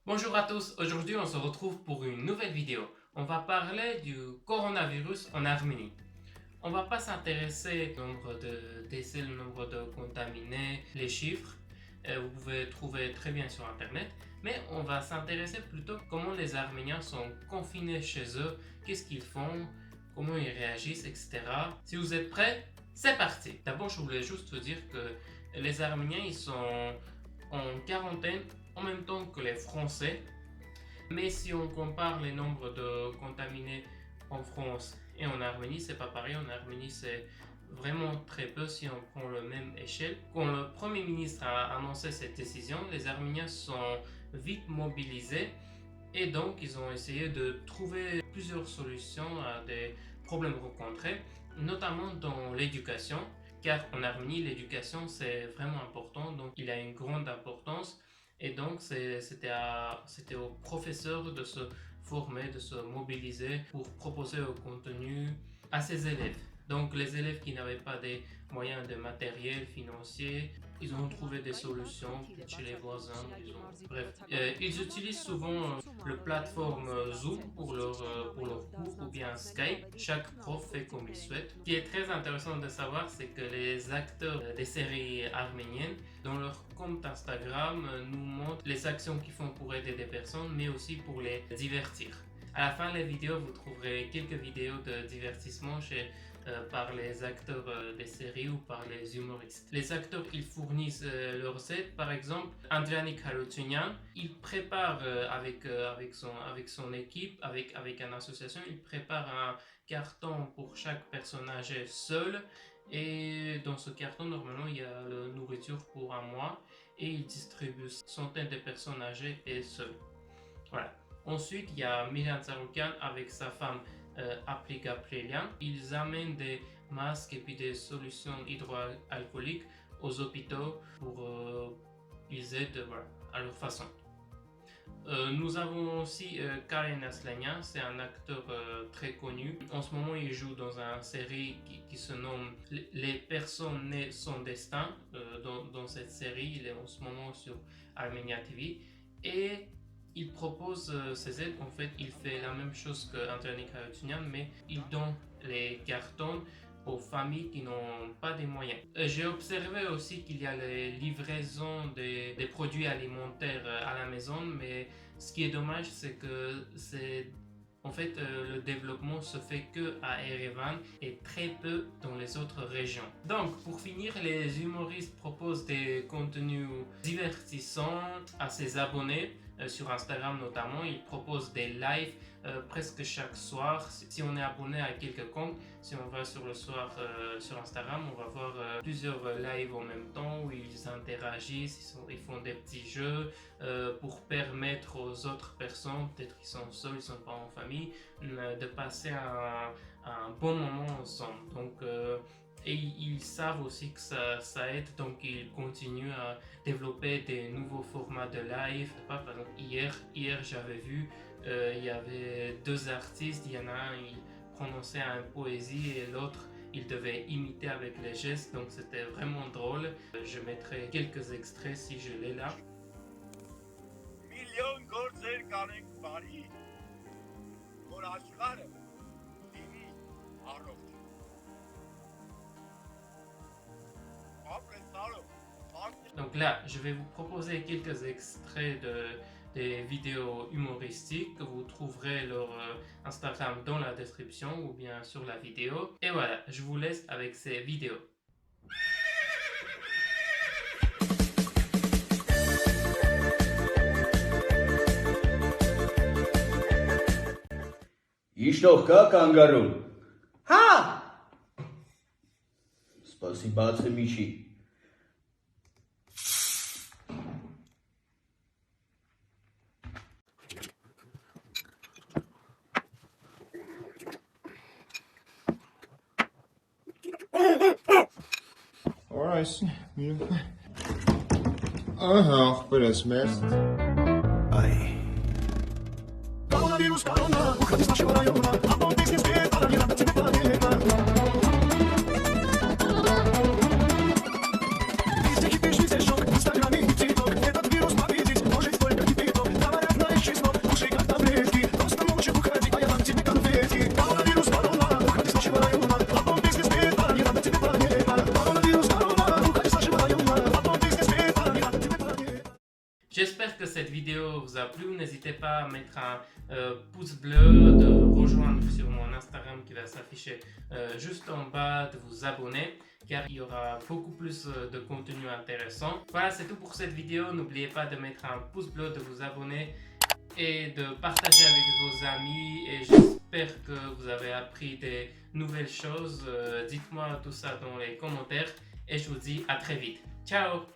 Bonjour à tous, aujourd'hui on se retrouve pour une nouvelle vidéo. On va parler du coronavirus en Arménie. On va pas s'intéresser au nombre de décès, le nombre de contaminés, les chiffres. Vous pouvez trouver très bien sur internet. Mais on va s'intéresser plutôt comment les Arméniens sont confinés chez eux, qu'est-ce qu'ils font, comment ils réagissent, etc. Si vous êtes prêts, c'est parti. D'abord je voulais juste vous dire que les Arméniens ils sont en quarantaine en même temps que les Français. Mais si on compare les nombres de contaminés en France et en Arménie, c'est pas pareil. En Arménie, c'est vraiment très peu si on prend la même échelle. Quand le Premier ministre a annoncé cette décision, les Arméniens sont vite mobilisés et donc ils ont essayé de trouver plusieurs solutions à des problèmes rencontrés, notamment dans l'éducation. Car en Arménie, l'éducation c'est vraiment important, donc il a une grande importance. Et donc, c'était aux professeurs de se former, de se mobiliser pour proposer au contenu à ses élèves. Donc, les élèves qui n'avaient pas des moyens de matériel financier, ils ont trouvé des solutions chez les voisins. Bref, ils utilisent souvent le plateforme Zoom pour leur cours ou bien Skype. Chaque prof fait comme il souhaite. Ce qui est très intéressant de savoir, c'est que les acteurs des séries arméniennes, dans leur compte Instagram, nous montrent les actions qu'ils font pour aider des personnes, mais aussi pour les divertir. À la fin de la vidéo, vous trouverez quelques vidéos de divertissement par les acteurs des séries ou par les humoristes. Les acteurs, ils fournissent leurs aides. Par exemple, Andriani Kharoutunian, il prépare avec son équipe, avec une association, il prépare un carton pour chaque personnage seul. Et dans ce carton, normalement, il y a la nourriture pour un mois et il distribue centaines de personnes âgées et seules. Voilà. Ensuite, il y a Milan Tsaroukian avec sa femme Aplika Plelian. Ils amènent des masques et puis des solutions hydroalcooliques aux hôpitaux pour qu'ils aident à leur façon. Nous avons aussi Karen Aslanian, c'est un acteur très connu. En ce moment, il joue dans une série qui se nomme Les personnes nées sans destin. Dans cette série, il est en ce moment sur Armenia TV. Et il propose ses aides. En fait, il fait la même chose qu'Andriani Kharoutunian, mais il donne les cartons aux familles qui n'ont pas de moyens. J'ai observé aussi qu'il y a les livraisons des produits alimentaires à la maison, mais ce qui est dommage, c'est que le développement se fait que à Erevan et très peu dans les autres régions. Donc, pour finir, les humoristes proposent des contenus divertissants à ses abonnés. Sur Instagram notamment, ils proposent des lives presque chaque soir. Si on est abonné à quelques comptes, si on va sur le soir sur Instagram, on va voir plusieurs lives en même temps où ils interagissent, ils font des petits jeux pour permettre aux autres personnes, peut-être qu'ils sont seuls, ils ne sont pas en famille, de passer un bon moment ensemble. Donc, et ils savent aussi que ça aide, donc ils continuent à développer des nouveaux formats de live. Par exemple, hier j'avais vu, il y avait deux artistes, il y en a un, il prononçait une poésie et l'autre, il devait imiter avec les gestes, donc c'était vraiment drôle. Je mettrai quelques extraits si je l'ai là. Donc là, je vais vous proposer quelques extraits des vidéos humoristiques que vous trouverez leur Instagram dans la description ou bien sur la vidéo. Et voilà, je vous laisse avec ces vidéos. Իշտող կա կանգարում։ Հա։ Спасибо, Миши. Alright. Ահա, պրես մեզ։ Այ։ Coronavirus, corona, ucranisch nasze rajona, a on tekst nie zbiet, ale nie rada ciebie pamięta. Widzicie pieśni, ze szok, Instagramie i TikTok, nie tak wirus ma wiedzieć, może tylko i TikTok, que cette vidéo vous a plu, n'hésitez pas à mettre un pouce bleu, de rejoindre sur mon Instagram qui va s'afficher juste en bas, de vous abonner car il y aura beaucoup plus de contenu intéressant. Voilà, c'est tout pour cette vidéo. N'oubliez pas de mettre un pouce bleu, de vous abonner et de partager avec vos amis. Et j'espère que vous avez appris des nouvelles choses. Dites-moi tout ça dans les commentaires et je vous dis à très vite. Ciao!